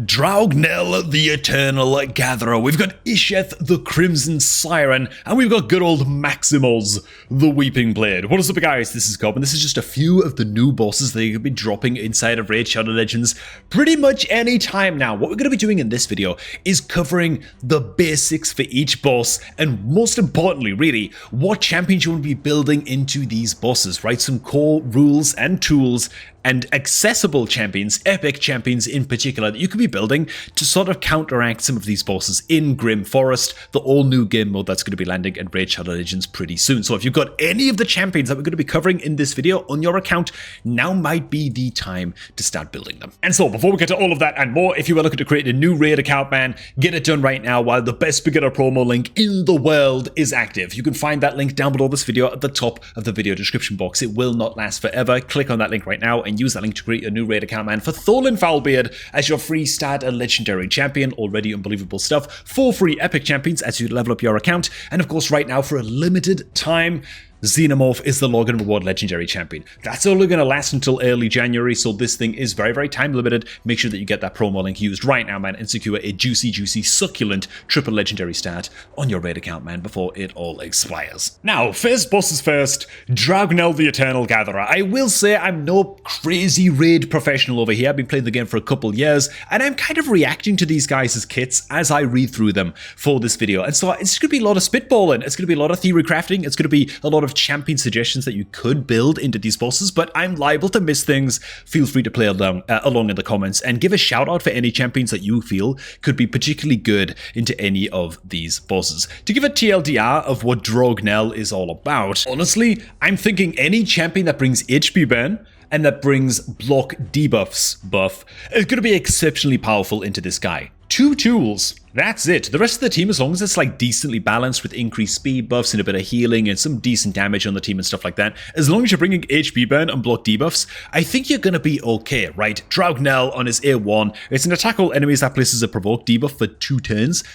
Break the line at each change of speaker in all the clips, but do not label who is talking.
Draugnell the Eternal Gatherer, we've got Isheth the Crimson Siren, and we've got good old Maximoz the Weeping Blade. What is up guys, this is Cobb, and this is just a few of the new bosses that you could be dropping inside of Raid Shadow Legends pretty much any time now. What we're going to be doing in this video is covering the basics for each boss, and most importantly, really, what champions you want to be building into these bosses, right? Some core rules and tools and accessible champions, epic champions in particular, that you could be building to sort of counteract some of these bosses in Grim Forest, the all-new game mode that's going to be landing in Raid Shadow Legends pretty soon. So if you've got any of the champions that we're going to be covering in this video on your account, now might be the time to start building them. And so before we get to all of that and more, if you are looking to create a new Raid account, man, get it done right now while the best beginner promo link in the world is active. You can find that link down below this video at the top of the video description box. It will not last forever. Click on that link right now and use that link to create a new Raid account, man, for Tholin Foulbeard as your free starter legendary champion. Already unbelievable stuff. 4 free epic champions as you level up your account. And of course, right now, for a limited time, Xenomorph is the login reward legendary champion. That's only going to last until early January, so this thing is very, very time limited. Make sure that you get that promo link used right now, man, and secure a juicy, succulent triple legendary start on your Raid account, man, before it all expires. Now, first bosses first, Draugnell the Eternal Gatherer. I will say I'm no crazy Raid professional over here. I've been playing the game for a couple years, and I'm kind of reacting to these guys' kits as I read through them for this video. And so it's going to be a lot of spitballing. It's going to be a lot of theory crafting. It's going to be a lot of champion suggestions that you could build into these bosses, but I'm liable to miss things. Feel free to play along in the comments and give a shout out for any champions that you feel could be particularly good into any of these bosses. To give a TLDR of what Draugnell is all about, honestly, I'm thinking any champion that brings HP burn and that brings block debuffs buff is going to be exceptionally powerful into this guy. 2 tools. That's it. The rest of the team, as long as it's like decently balanced with increased speed buffs and a bit of healing and some decent damage on the team and stuff like that, as long as you're bringing HP burn and block debuffs, I think you're going to be okay, right? Draugnell on his A1, it's an attack all enemies that places a provoke debuff for 2 turns.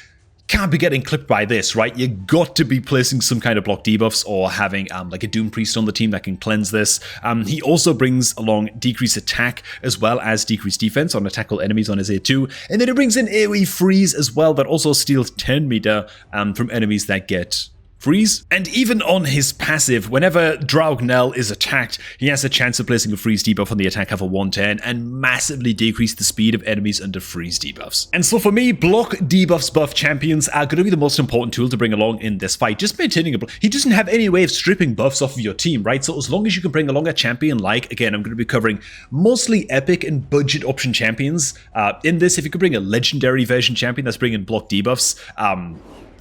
Can't be getting clipped by this, right? You got to be placing some kind of block debuffs or having like a Doom Priest on the team that can cleanse this. He also brings along decreased attack as well as decreased defense on attack all enemies on his A2. And then it brings in AoE freeze as well that also steals 10 meter from enemies that get freeze. And even on his passive, whenever Draugnell is attacked, he has a chance of placing a freeze debuff on the attack of a 110 and massively decrease the speed of enemies under freeze debuffs. And so for me, block debuffs buff champions are going to be the most important tool to bring along in this fight. Just maintaining he doesn't have any way of stripping buffs off of your team, right? So as long as you can bring along a champion like, again, I'm going to be covering mostly epic and budget option champions. In this, if you could bring a legendary version champion that's bringing block debuffs,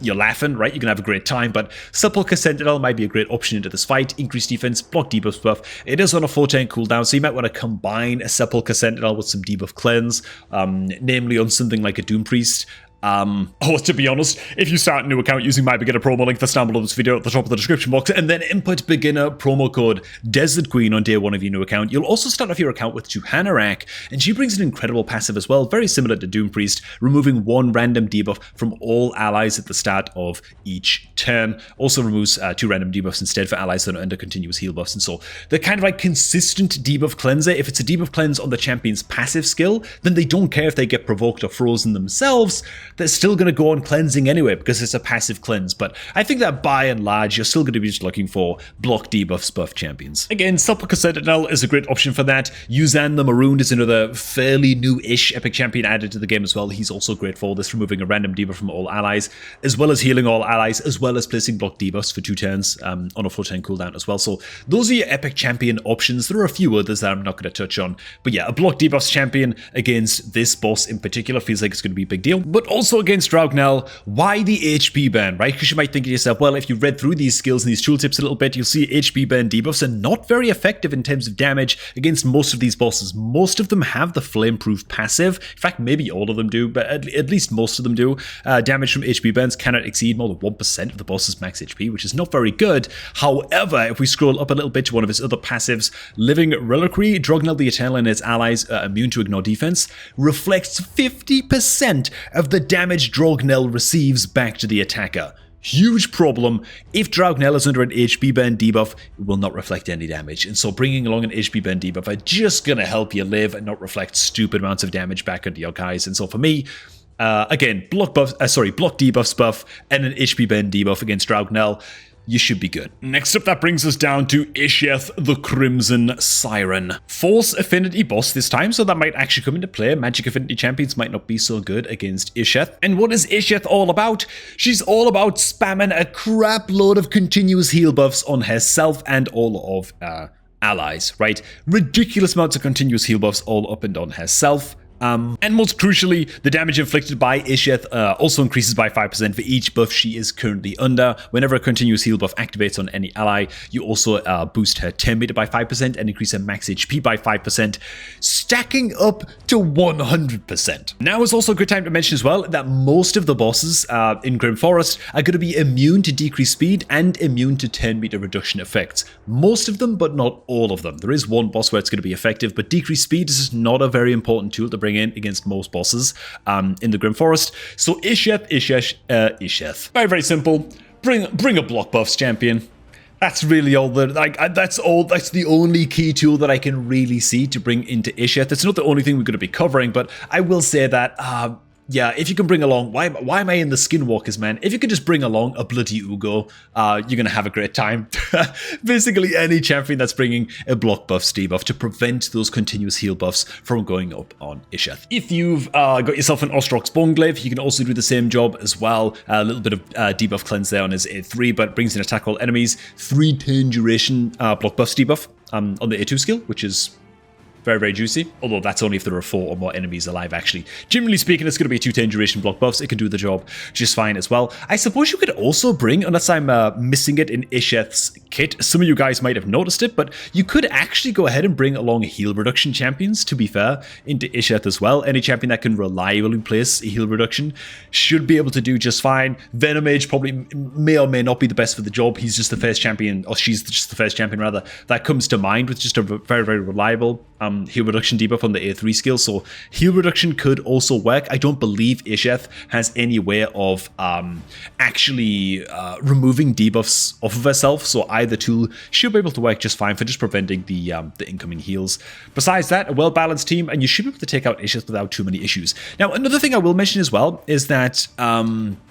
you're laughing, right? You're going to have a great time, but Sepulchre Sentinel might be a great option into this fight. Increased defense, block debuff buff. It is on a 4-turn cooldown, so you might want to combine a Sepulchre Sentinel with some debuff cleanse, namely on something like a Doom Priest. To be honest, if you start a new account using my beginner promo link that's down below this video at the top of the description box, and then input beginner promo code Desert Queen on day 1 of your new account, you'll also start off your account with Tuhanarak, and she brings an incredible passive as well, very similar to Doom Priest, removing 1 random debuff from all allies at the start of each turn. Also removes 2 random debuffs instead for allies that are under continuous heal buffs, and so they're kind of like consistent debuff cleanser. If it's a debuff cleanse on the champion's passive skill, then they don't care if they get provoked or frozen themselves. They're still going to go on cleansing anyway because it's a passive cleanse, but I think that by and large you're still going to be just looking for block debuffs buff champions. Again, Sepulchre Sentinel is a great option for that. Yuzan the Marooned is another fairly new-ish epic champion added to the game as well. He's also great for this, removing a random debuff from all allies, as well as healing all allies, as well as placing block debuffs for 2 turns on a 4-turn cooldown as well. So those are your epic champion options. There are a few others that I'm not going to touch on, but yeah, a block debuffs champion against this boss in particular feels like it's going to be a big deal, but also against Draugnell, why the HP burn, right? Because you might think to yourself, well, if you read through these skills and these tooltips a little bit, you'll see HP burn debuffs are not very effective in terms of damage against most of these bosses. Most of them have the flame-proof passive. In fact, maybe all of them do, but at least most of them do. Damage from HP burns cannot exceed more than 1% of the boss's max HP, which is not very good. However, if we scroll up a little bit to one of his other passives, Living Reliquary, Draugnell the Eternal and its allies are immune to ignore defense, reflects 50% of the damage Draugnell receives back to the attacker. huge problem. If Draugnell is under an HP burn debuff, it will not reflect any damage. And so bringing along an HP burn debuff are just going to help you live and not reflect stupid amounts of damage back onto your guys. And so for me, again, block debuffs buff and an HP burn debuff against Draugnell, you should be good. Next up, that brings us down to Isheth the Crimson Siren. Force Affinity boss this time, so that might actually come into play. Magic Affinity champions might not be so good against Isheth. And what is Isheth all about? She's all about spamming a crap load of continuous heal buffs on herself and all of allies, right? Ridiculous amounts of continuous heal buffs all up and on herself. And most crucially, the damage inflicted by Isheth also increases by 5% for each buff she is currently under. Whenever a continuous heal buff activates on any ally, you also boost her turn meter by 5% and increase her max HP by 5%, stacking up to 100%. Now is also a good time to mention as well that most of the bosses in Grim Forest are going to be immune to decreased speed and immune to turn meter reduction effects. Most of them, but not all of them. There is one boss where it's going to be effective, but decreased speed is just not a very important tool to bring in against most bosses in the Grim Forest. So Isheth. Very, very simple. Bring a block buffs champion. That's really all that's the only key tool that I can really see to bring into Isheth. It's not the only thing we're going to be covering, but I will say that yeah, if you can bring along, why am I in the Skinwalkers, man? If you could just bring along a bloody Uugo, you're going to have a great time. Basically, any champion that's bringing a block buff, debuff to prevent those continuous heal buffs from going up on Isheth. If you've got yourself an Ostrox Boneglaive, you can also do the same job as well. A little bit of debuff cleanse there on his A3, but brings in attack all enemies. 3 turn duration block buff, debuff on the A2 skill, which is very, very juicy, although that's only if there are 4 or more enemies alive, actually. Generally speaking, it's going to be 2 turn duration block buffs. It can do the job just fine as well. I suppose you could also bring, unless I'm missing it in Isheth's kit, some of you guys might have noticed it, but you could actually go ahead and bring along heal reduction champions, to be fair, into Isheth as well. Any champion that can reliably place a heal reduction should be able to do just fine. Venomage probably may or may not be the best for the job. He's just the first champion, or she's just the first champion, rather, that comes to mind with just a very, very reliable heal reduction debuff on the A3 skill, so heal reduction could also work. I don't believe Isheth has any way of actually removing debuffs off of herself, so either tool should be able to work just fine for just preventing the incoming heals. Besides that, a well-balanced team, and you should be able to take out Isheth without too many issues. Now, another thing I will mention as well is that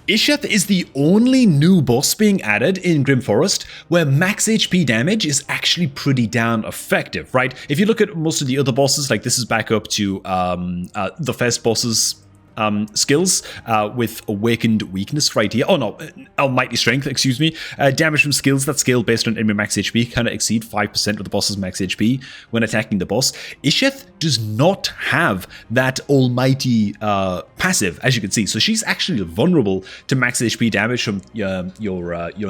Isheth is the only new boss being added in Grim Forest where max HP damage is actually pretty damn effective, right? If you look at most of the other bosses, like this is back up to the first boss's skills with Awakened Weakness right here. Oh no, Almighty Strength, excuse me. Damage from skills that scale based on enemy max HP kind of exceed 5% of the boss's max HP when attacking the boss. Isheth does not have that almighty passive, as you can see. So she's actually vulnerable to max HP damage from your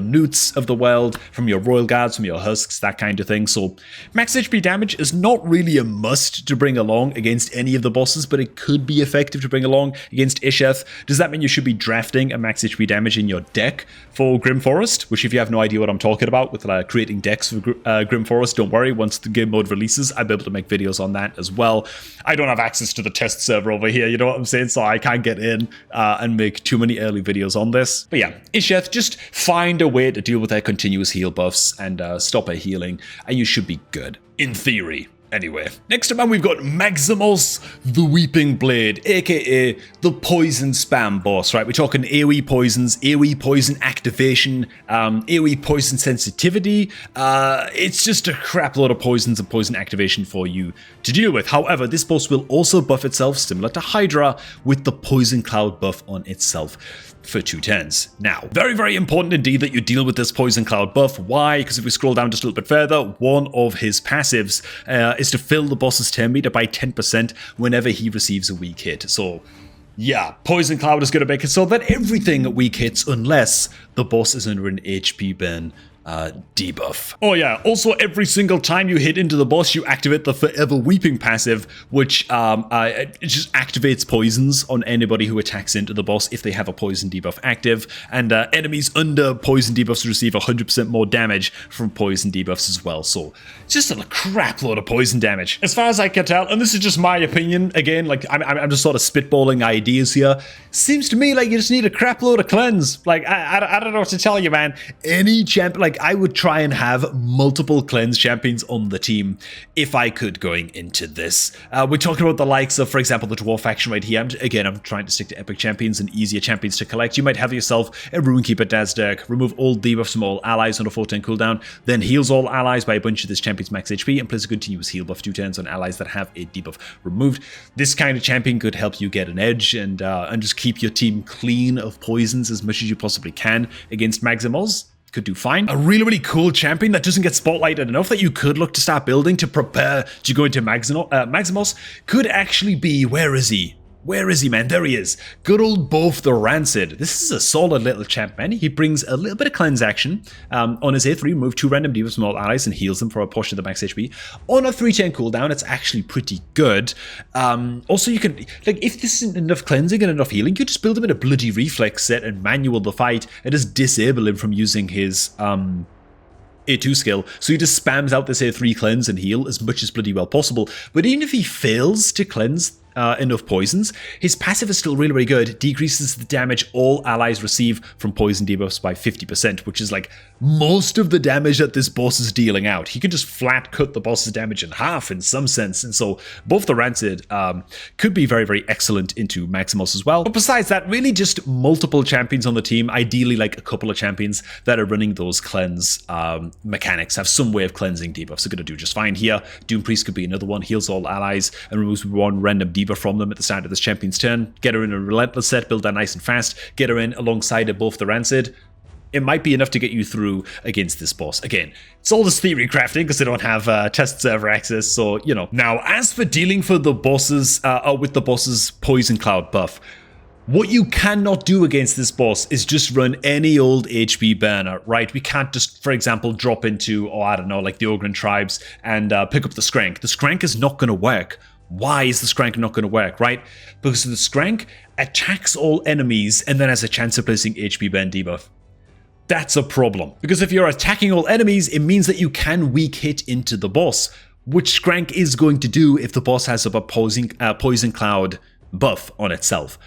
Newts of the world, from your Royal Guards, from your Husks, that kind of thing. So max HP damage is not really a must to bring along against any of the bosses, but it could be effective to bring along against Isheth. Does that mean you should be drafting a max HP damage in your deck for Grim Forest? Which, if you have no idea what I'm talking about with creating decks for Grim Forest, don't worry. Once the game mode releases, I'll be able to make videos on that as well. I don't have access to the test server over here, you know what I'm saying? So I can't get in and make too many early videos on this. But yeah, Isheth, just find a way to deal with her continuous heal buffs and stop her healing, and you should be good. In theory. Anyway, next up, man, we've got Maximoz, the Weeping Blade, aka the Poison Spam boss, right? We're talking AoE poisons, AoE poison activation, AoE poison sensitivity. It's just a crap load of poisons and poison activation for you to deal with. However, this boss will also buff itself, similar to Hydra, with the Poison Cloud buff on itself for 2 turns. Now, very, very important indeed that you deal with this Poison Cloud buff. Why? Because if we scroll down just a little bit further, one of his passives is to fill the boss's turn meter by 10% whenever he receives a weak hit. So yeah, Poison Cloud is going to make it so that everything weak hits unless the boss is under an HP burn debuff. Oh yeah, also every single time you hit into the boss, you activate the Forever Weeping passive, which it just activates poisons on anybody who attacks into the boss if they have a poison debuff active, and enemies under poison debuffs receive 100% more damage from poison debuffs as well, so just a crap load of poison damage. As far as I can tell, and this is just my opinion, again, like I'm just sort of spitballing ideas here, seems to me like you just need a crap load of cleanse. Like, I don't know what to tell you, man. Any champ, like, I would try and have multiple cleanse champions on the team if I could going into this. We're talking about the likes of, for example, the Dwarf faction right here. I'm trying to stick to epic champions and easier champions to collect. You might have yourself a Runekeeper Dazdirk, remove all debuffs from all allies on a 4-turn cooldown, then heals all allies by a bunch of this champion's max HP, and plays a continuous heal buff 2 turns on allies that have a debuff removed. This kind of champion could help you get an edge and just keep your team clean of poisons as much as you possibly can against Maximoz. Could do fine. A really, really cool champion that doesn't get spotlighted enough that you could look to start building to prepare to go into Maximoz could actually be, where is he? Where is he, man? There he is. Good old Both the Rancid. This is a solid little champ, man. He brings a little bit of cleanse action. On his A3, remove 2 random debuffs from all allies and heals them for a portion of the max HP. On a 3-turn cooldown, it's actually pretty good. Also, you can, like, if this isn't enough cleansing and enough healing, you just build him in a bloody reflex set and manual the fight and just disable him from using his A2 skill, so he just spams out this A3 cleanse and heal as much as bloody well possible. But even if he fails to cleanse enough poisons, his passive is still really, really good. Decreases the damage all allies receive from poison debuffs by 50%, which is like most of the damage that this boss is dealing out. He can just flat cut the boss's damage in half in some sense, and so Both the Rancid could be very, very excellent into Maximoz as well. But besides that, really just multiple champions on the team, ideally like a couple of champions that are running those cleanse mechanics, have some way of cleansing debuffs. They're going to do just fine here. Doom Priest could be another one, heals all allies and removes 1 random debuff from them at the start of this champion's turn. Get her in a Relentless set, build that nice and fast, get her in alongside of Both the Rancid. It might be enough to get you through against this boss. Again, it's all just theory crafting because they don't have test server access, so, you know. Now, as for dealing for the bosses, with the boss's Poison Cloud buff, what you cannot do against this boss is just run any old HP burner, right? We can't just, for example, drop into, oh, I don't know, like the Ogren tribes and pick up the Skrank. The Skrank is not going to work. Why is the Skrank not going to work, right? Because the Skrank attacks all enemies and then has a chance of placing HP burn debuff. That's a problem. Because if you're attacking all enemies, it means that you can weak hit into the boss, which Skrank is going to do if the boss has a Poison Cloud buff on itself.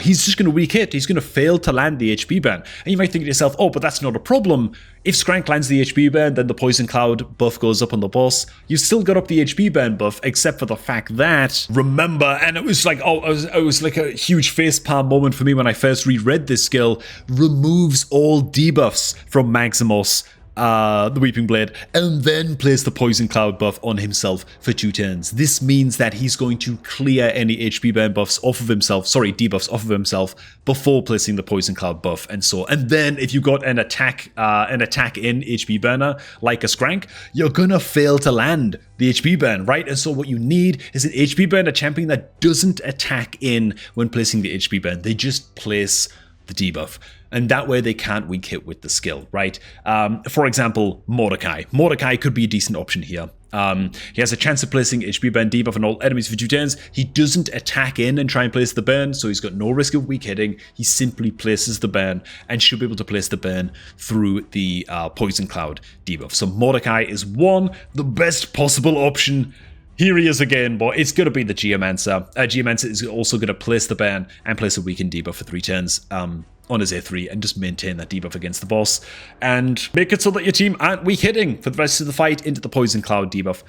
He's just going to weak hit. He's going to fail to land the HP burn. And you might think to yourself, oh, but that's not a problem. If Skrank lands the HP burn, then the Poison Cloud buff goes up on the boss. You've still got up the HP burn buff, except for the fact that, remember, and it was like, oh, it was like a huge facepalm moment for me when I first reread this skill, removes all debuffs from Maximoz, the Weeping Blade, and then place the Poison Cloud buff on himself for 2 turns. This means that he's going to clear any HP burn buffs off of himself, debuffs off of himself before placing the Poison Cloud buff, and then if you got an attack in HP burner like a Skrank, you're gonna fail to land the HP burn, right? And so what you need is an HP burn, a champion that doesn't attack in when placing the HP burn. They just place the debuff. And that way they can't weak hit with the skill, right? For example, Mordecai. Mordecai could be a decent option here. He has a chance of placing HP burn debuff on all enemies for 2 turns. He doesn't attack in and try and place the burn, so he's got no risk of weak hitting. He simply places the burn and should be able to place the burn through the Poison Cloud debuff. So Mordecai is the best possible option. Here he is again, but it's going to be the Geomancer. Geomancer is also going to place the burn and place a weakened debuff for 3 turns on his A3 and just maintain that debuff against the boss and make it so that your team aren't weak hitting for the rest of the fight into the Poison Cloud debuff.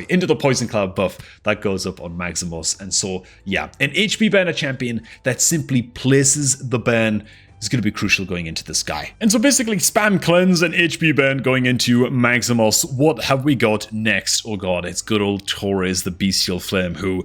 Into the Poison Cloud buff that goes up on Maximoz. And so, yeah, an HP burner champion that simply places the burn is going to be crucial going into this guy. And so basically spam cleanse and HP burn going into Maximoz. What have we got next? Oh god, it's good old Tauraze the Bestial Flame, who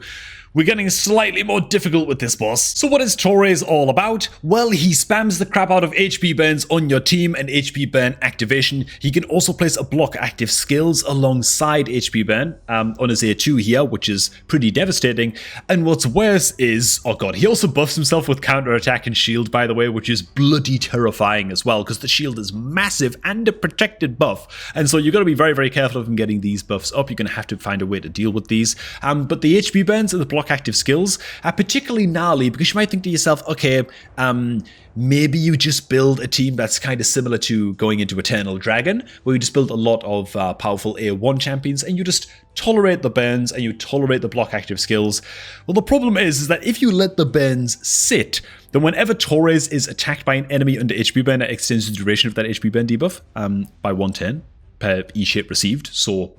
we're getting slightly more difficult with this boss. So what is Tauraze all about? Well, he spams the crap out of HP burns on your team and HP burn activation. He can also place a block active skills alongside HP burn on his A2 here, which is pretty devastating. And what's worse is, oh god, he also buffs himself with counter attack and shield, by the way, which is bloody terrifying as well, because the shield is massive and a protected buff. And so you've got to be very, very careful of him getting these buffs up. You're going to have to find a way to deal with these. But the HP burns and the block active skills are particularly gnarly, because you might think to yourself, okay, maybe you just build a team that's kind of similar to going into Eternal Dragon, where you just build a lot of powerful A1 champions and you just tolerate the burns and you tolerate the block active skills. Well, the problem is that if you let the burns sit, then whenever Tauraze is attacked by an enemy under HP burn, it extends the duration of that HP burn debuff by 1 turn per each hit received. So,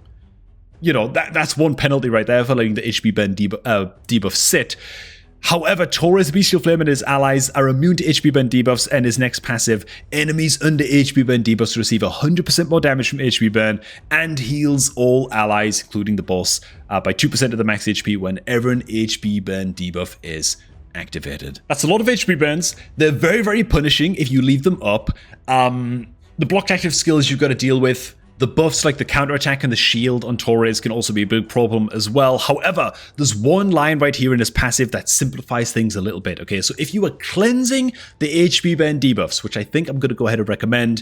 you know, that's one penalty right there for letting the HP burn debuff sit. However, Tauraze, Bestial Flame, and his allies are immune to HP burn debuffs, and his next passive, enemies under HP burn debuffs receive 100% more damage from HP burn and heals all allies, including the boss, by 2% of the max HP whenever an HP burn debuff is activated. That's a lot of HP burns. They're very, very punishing if you leave them up. The block active skills you've got to deal with. The buffs like the counterattack and the shield on Tauraze can also be a big problem as well. However, there's one line right here in his passive that simplifies things a little bit. Okay, so if you are cleansing the HP burn debuffs, which I think I'm going to go ahead and recommend,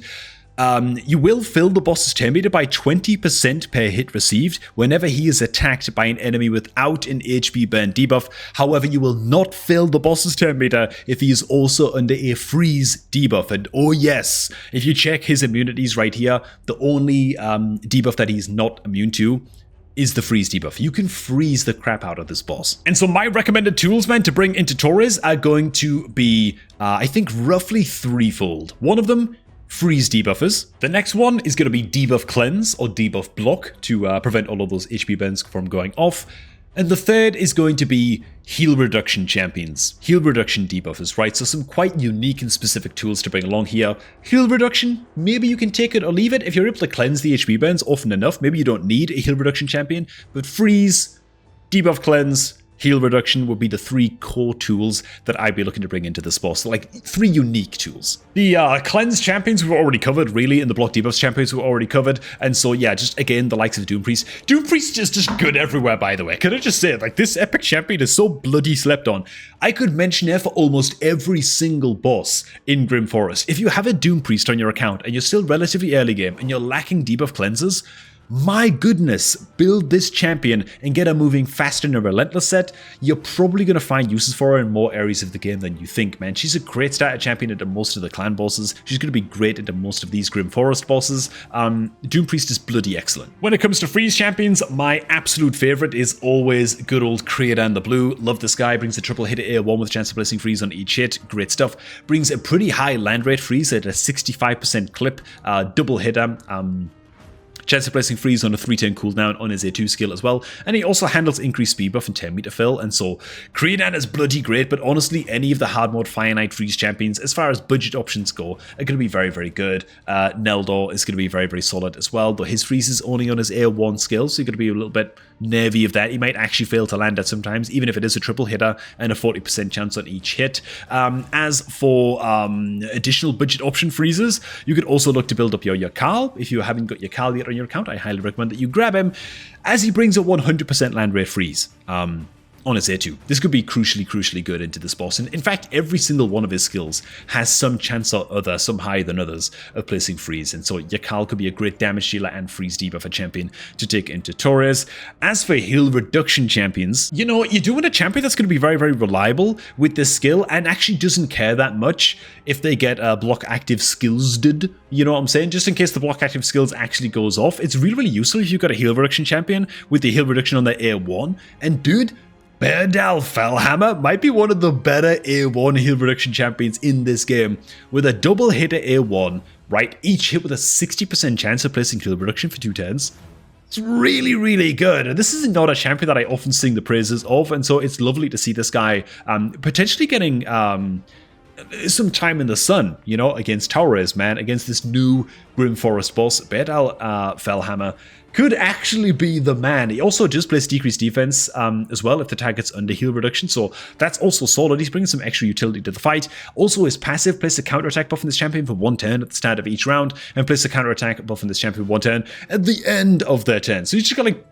you will fill the boss's turn meter by 20% per hit received whenever he is attacked by an enemy without an HP burn debuff. However, you will not fill the boss's turn meter if he is also under a freeze debuff. And oh yes, if you check his immunities right here, the only debuff that he's not immune to is the freeze debuff. You can freeze the crap out of this boss. And so my recommended tools, man, to bring into Tauraze are going to be, I think, roughly threefold. One of them, freeze debuffers. The next one is going to be debuff cleanse or debuff block to prevent all of those HP burns from going off. And the third is going to be heal reduction champions, heal reduction debuffers, right? So some quite unique and specific tools to bring along here. Heal reduction, maybe you can take it or leave it. If you're able to cleanse the HP burns often enough, maybe you don't need a heal reduction champion, but freeze, debuff cleanse, heal reduction would be the three core tools that I'd be looking to bring into this boss. So like three unique tools. The cleanse champions we've already covered, really, and the block debuffs champions we've already covered. And so yeah, just again, the likes of Doom Priest. Doom Priest is just good everywhere, by the way. Can I just say, like, this epic champion is so bloody slept on. I could mention it for almost every single boss in Grim Forest. If you have a Doom Priest on your account and you're still relatively early game and you're lacking debuff cleansers, my goodness, build this champion and get her moving faster in a relentless set. You're probably going to find uses for her in more areas of the game than you think, man. She's a great starter champion into most of the clan bosses. She's going to be great into most of these Grim Forest bosses. Doom Priest is bloody excellent. When it comes to freeze champions, my absolute favorite is always good old Kradan the Blue. Love this guy. Brings a triple hit A1 with chance of placing freeze on each hit. Great stuff. Brings a pretty high land rate freeze at a 65% clip. Double hitter. Chance of placing freeze on a 3-turn cooldown on his A2 skill as well, and he also handles increased speed buff and 10 meter fill, and so Kradan is bloody great, but honestly, any of the hard mode Fire Knight freeze champions, as far as budget options go, are going to be very, very good. Neldor is going to be very, very solid as well, though his freeze is only on his A1 skill, so you're going to be a little bit nervy of that. He might actually fail to land at sometimes, even if it is a triple hitter and a 40% chance on each hit. As for additional budget option freezes, you could also look to build up your Yakal. If you haven't got Yakal yet on your account, I highly recommend that you grab him, as he brings a 100% land rate freeze on his A2. This could be crucially good into this boss, and in fact, every single one of his skills has some chance or other, some higher than others, of placing freeze, and so Yakal could be a great damage dealer and freeze debuffer champion to take into Tauraze. As for heal reduction champions, you know, you're doing a champion that's going to be very, very reliable with this skill and actually doesn't care that much if they get block active skills did, you know what I'm saying? Just in case the block active skills actually goes off, it's really, really useful if you've got a heal reduction champion with the heal reduction on their A1, and dude, Berdal Fellhammer might be one of the better A1 heal reduction champions in this game. With a double hitter A1, right, each hit with a 60% chance of placing heal reduction for 2 turns. It's really, really good. And this is not a champion that I often sing the praises of, and so it's lovely to see this guy potentially getting some time in the sun, you know, against Tauraze, man, against this new Grim Forest boss. Beardal Fellhammer could actually be the man. He also just plays decreased defense as well if the target's under heal reduction, so that's also solid. He's bringing some extra utility to the fight. Also, his passive places a counterattack buff on this champion for 1 turn at the start of each round, and places a counterattack buff on this champion for 1 turn at the end of their turn. So he's just got like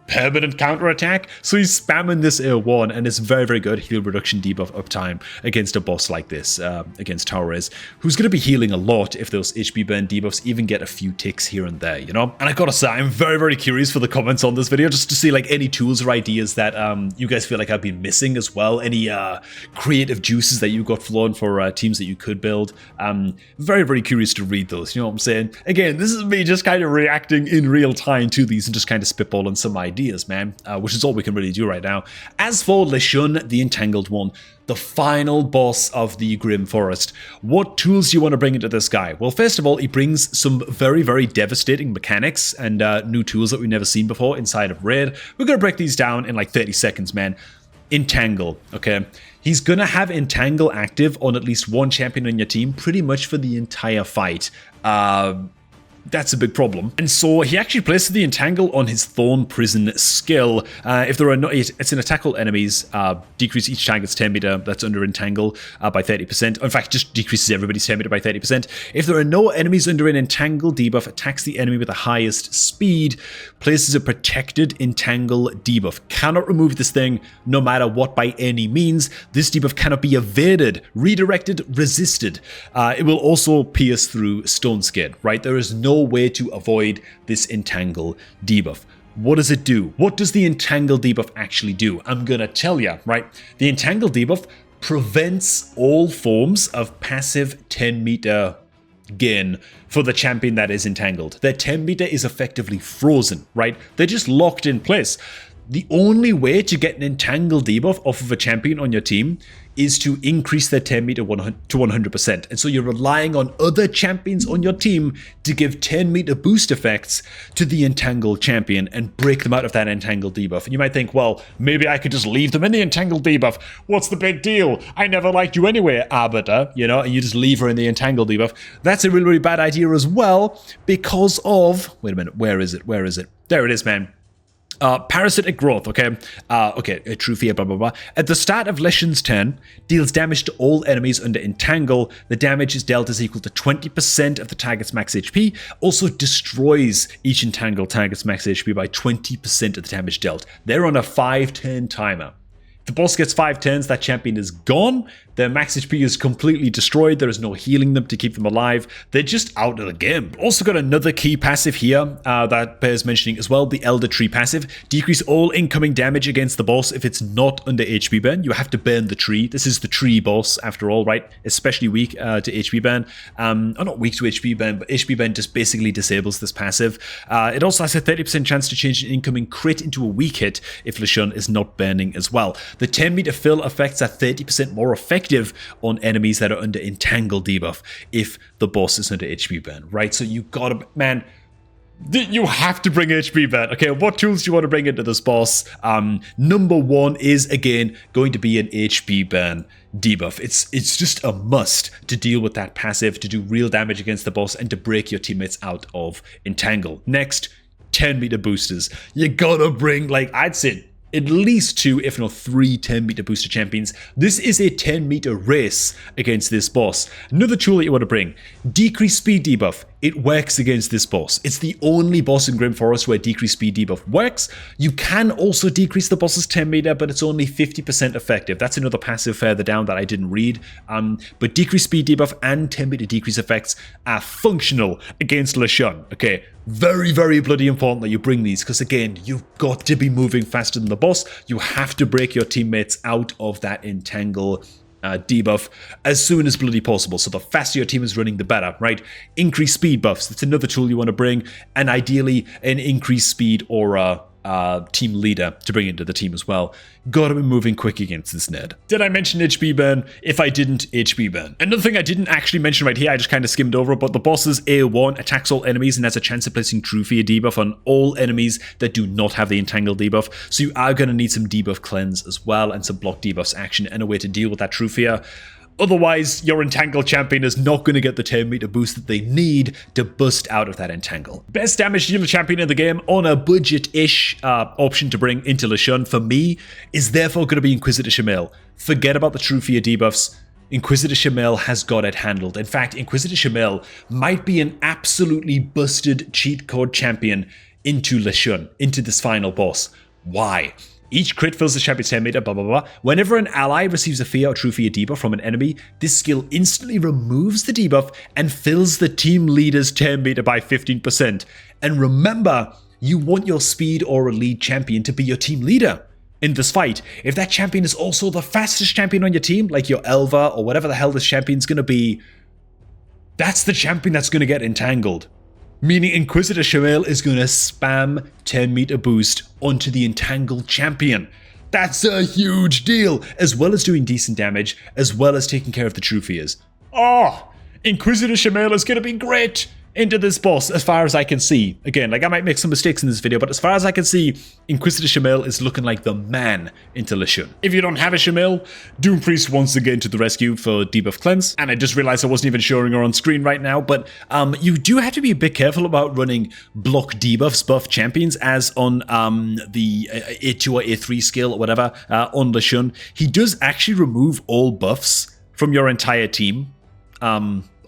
permanent counterattack, so he's spamming this A1, and it's very, very good heal reduction debuff uptime against a boss like this, against Tauraze, who's going to be healing a lot if those HP burn debuffs even get a few ticks here and there, you know? And I gotta say, I'm very, very curious for the comments on this video, just to see like any tools or ideas that you guys feel like I've been missing as well, any creative juices that you got flowing for teams that you could build. Very, very curious to read those, you know what I'm saying? Again, this is me just kind of reacting in real time to these and just kind of spitballing some ideas, man, which is all we can really do right now. As for Leshun, the Entangled one, the final boss of the Grim Forest, what tools do you want to bring into this guy? Well, first of all, he brings some very, very devastating mechanics and new tools that we've never seen before inside of Raid. We're going to break these down in like 30 seconds, man. Entangle, okay? He's going to have Entangle active on at least one champion on your team pretty much for the entire fight. That's a big problem. And so he actually places the Entangle on his Thorn Prison skill. If there are no, it's an attack all enemies, decrease each target's 10 meter that's under Entangle by 30%. In fact, just decreases everybody's 10 meter by 30%. If there are no enemies under an Entangle debuff, attacks the enemy with the highest speed, places a protected Entangle debuff. Cannot remove this thing no matter what by any means. This debuff cannot be evaded, redirected, resisted. It will also pierce through Stone Skid, right? There is no way to avoid this Entangle debuff. What does it do? What does the Entangle debuff actually do? I'm gonna tell you, right? The Entangle debuff prevents all forms of passive 10 meter gain for the champion that is entangled. Their 10 meter is effectively frozen, right? They're just locked in place. The only way to get an Entangle debuff off of a champion on your team is to increase their 10 meter to 100%. And so you're relying on other champions on your team to give 10 meter boost effects to the Entangled champion and break them out of that Entangle debuff. And you might think, well, maybe I could just leave them in the Entangle debuff. What's the big deal? I never liked you anyway, Arbiter, you know, and you just leave her in the Entangle debuff. That's a really, really bad idea as well because of, wait a minute, where is it? Where is it? There it is, man. Parasitic growth, okay? True fear, blah, blah, blah. At the start of Leshun's turn, deals damage to all enemies under Entangle. The damage is dealt as equal to 20% of the target's max HP. Also destroys each Entangled target's max HP by 20% of the damage dealt. They're on a 5-turn timer. If the boss gets 5 turns, that champion is gone. Their max HP is completely destroyed. There is no healing them to keep them alive. They're just out of the game. Also got another key passive here that bears mentioning as well, the Elder Tree passive. Decrease all incoming damage against the boss if it's not under HP burn. You have to burn the tree. This is the tree boss after all, right? Especially weak to HP burn. Or not weak to HP burn, but HP burn just basically disables this passive. It also has a 30% chance to change an incoming crit into a weak hit if Leshun is not burning as well. The 10 meter fill effects are 30% more effective on enemies that are under Entangle debuff if the boss is under HP burn, right? So you gotta, man, you have to bring HP burn. Okay, what tools do you want to bring into this boss? Number one is, again, going to be an HP burn debuff. It's just a must to deal with that passive, to do real damage against the boss, and to break your teammates out of Entangle. Next, 10 meter boosters. You gotta bring, like, I'd say at least 2, if not 3 10 meter booster champions. This is a 10 meter race against this boss. Another tool that you want to bring, decrease speed debuff. It works against this boss. It's the only boss in Grim Forest where decrease speed debuff works. You can also decrease the boss's 10 meter, but it's only 50% effective. That's another passive further down that I didn't read. But decrease speed debuff and 10 meter decrease effects are functional against Leshun. Okay, very, very bloody important that you bring these, because again, you've got to be moving faster than the boss. You have to break your teammates out of that Entangle debuff as soon as bloody possible. So the faster your team is running, the better, right? Increase speed buffs. That's another tool you want to bring, and ideally an increased speed or a team leader to bring into the team as well. Gotta be moving quick against this nerd. Did I mention HP burn? If I didn't, HP burn. Another thing I didn't actually mention right here, I just kind of skimmed over, but the boss's A1 attacks all enemies and has a chance of placing True Fear debuff on all enemies that do not have the Entangle debuff. So you are going to need some debuff cleanse as well, and some block debuffs action and a way to deal with that True Fear. Otherwise, your Entangle champion is not going to get the 10 meter boost that they need to bust out of that Entangle. Best damage dealer champion in the game on a budget-ish option to bring into Leshun for me is therefore going to be Inquisitor Shamail. Forget about the True Fear debuffs. Inquisitor Shamail has got it handled. In fact, Inquisitor Shamail might be an absolutely busted cheat code champion into Leshun, into this final boss. Why? Each crit fills the champion's 10 meter, blah blah blah. Whenever an ally receives a fear or true fear debuff from an enemy, this skill instantly removes the debuff and fills the team leader's 10 meter by 15%. And remember, you want your speed or lead champion to be your team leader in this fight. If that champion is also the fastest champion on your team, like your Elva or whatever the hell this champion's gonna be, that's the champion that's gonna get entangled. Meaning Inquisitor Shamail is going to spam 10 meter boost onto the entangled champion. That's a huge deal, as well as doing decent damage, as well as taking care of the true fears. Oh, Inquisitor Shamail is going to be great into this boss as far as I can see. Again, like I might make some mistakes in this video, but as far as I can see, Inquisitor Shamail is looking like the man into Leshun. If you don't have a Shamail, Doom Priest once again to the rescue for debuff cleanse. And I just realized I wasn't even showing her on screen right now, but you do have to be a bit careful about running block debuffs buff champions as on the A2 or A3 skill or whatever on Leshun. He does actually remove all buffs from your entire team.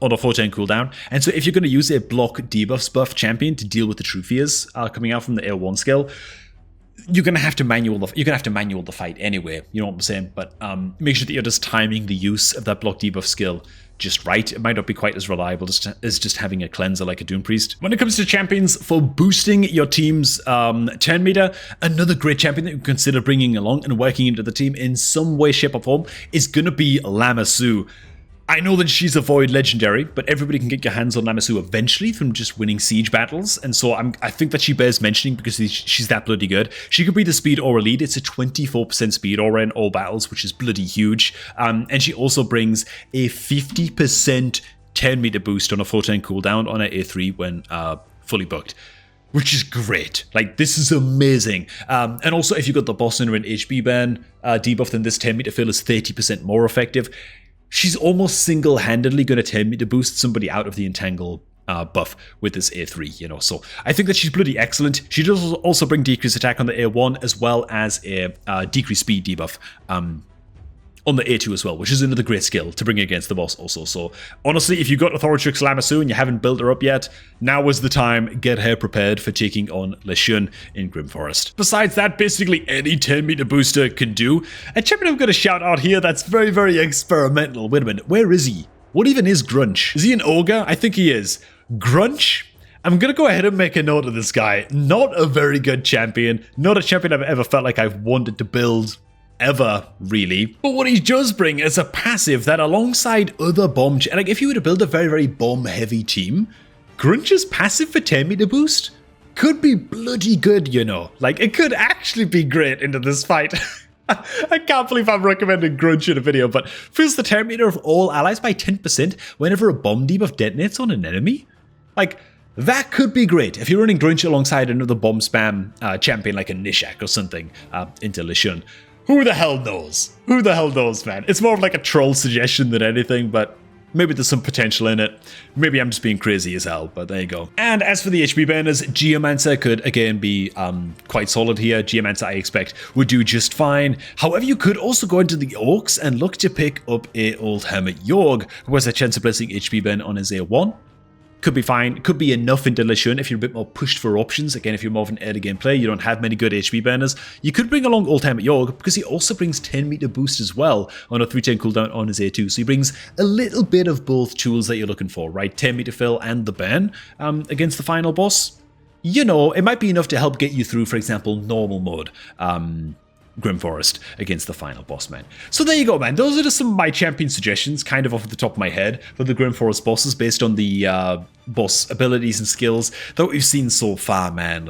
On a 4-turn cooldown. And so if you're going to use a block debuffs buff champion to deal with the true fears coming out from the A1 skill, you're going to have to manual the fight anyway, you know what I'm saying? But make sure that you're just timing the use of that block debuff skill just right. It might not be quite as reliable as just having a cleanser like a Doom Priest. When it comes to champions for boosting your team's 10 meter, another great champion that you can consider bringing along and working into the team in some way, shape or form is going to be Lamassu. I know that she's a Void Legendary, but everybody can get your hands on Lamassu eventually from just winning siege battles, and so I think that she bears mentioning because she's that bloody good. She could be the speed aura lead. It's a 24% speed aura in all battles, which is bloody huge. And she also brings a 50% 10 meter boost on a 4-turn cooldown on her A3 when fully booked. Which is great. Like, this is amazing. And also, if you've got the boss in her and HB burn debuff, then this 10 meter fill is 30% more effective. She's almost single-handedly going to 10 meter boost somebody out of the Entangle buff with this A3, you know. So I think that she's bloody excellent. She does also bring decreased attack on the A1 as well as a decreased speed debuff on the A2 as well, which is another great skill to bring against the boss also. So honestly, if you got Authoritatrix Lamassu and you haven't built her up yet, now is the time. Get her prepared for taking on Leshun in Grim Forest. Besides that, basically any 10 meter booster can do. A champion I'm going to shout out here that's very, very experimental. Wait a minute, where is he? What even is Grunch? Is he an ogre? I think he is. Grunch? I'm going to go ahead and make a note of this guy. Not a very good champion. Not a champion I've ever felt like I've wanted to build ever, really. But what he does bring is a passive that alongside other bomb... Like, if you were to build a very, very bomb-heavy team, Grunch's passive for 10 meter boost could be bloody good, you know. Like, it could actually be great into this fight. I can't believe I'm recommending Grunch in a video, but fills the 10 meter of all allies by 10% whenever a bomb debuff detonates on an enemy. Like, that could be great if you're running Grunch alongside another bomb spam champion like a Nishak or something into Leshun. Who the hell knows? Who the hell knows, man? It's more of like a troll suggestion than anything, but maybe there's some potential in it. Maybe I'm just being crazy as hell, but there you go. And as for the HP burners, Geomancer could again be quite solid here. Geomancer, I expect, would do just fine. However, you could also go into the Orcs and look to pick up a old Hermit Yorg, who has a chance of blessing HP burn on his A1. Could be fine, could be enough into Leshun if you're a bit more pushed for options. Again, if you're more of an early game player, you don't have many good HP burners. You could bring along Old Hermit Yorg because he also brings 10 meter boost as well on a 3-turn cooldown on his A2. So he brings a little bit of both tools that you're looking for, right? 10 meter fill and the burn against the final boss. You know, it might be enough to help get you through, for example, normal mode. Grim Forest against the final boss, man. So there you go, man. Those are just some of my champion suggestions, kind of off the top of my head, for the Grim Forest bosses based on the boss abilities and skills that we've seen so far, man.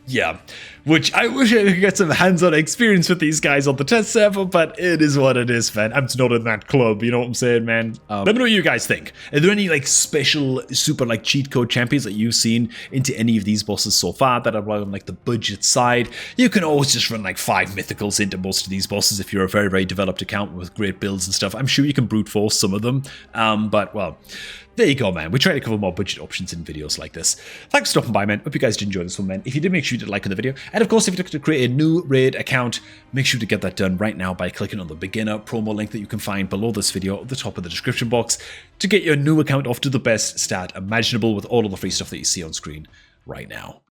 Yeah. which I wish I could get some hands-on experience with these guys on the test server, but it is what it is, man. I'm just not in that club, you know what I'm saying, man? Let me know what you guys think. Are there any like special super like cheat code champions that you've seen into any of these bosses so far that are on like the budget side? You can always just run like 5 mythicals into most of these bosses if you're a very, very developed account with great builds and stuff. I'm sure you can brute force some of them, but well, there you go, man. We try to cover more budget options in videos like this. Thanks for stopping by, man. Hope you guys did enjoy this one, man. If you did, make sure you did like on the video. And of course, if you're looking to create a new raid account, make sure to get that done right now by clicking on the beginner promo link that you can find below this video at the top of the description box to get your new account off to the best start imaginable with all of the free stuff that you see on screen right now.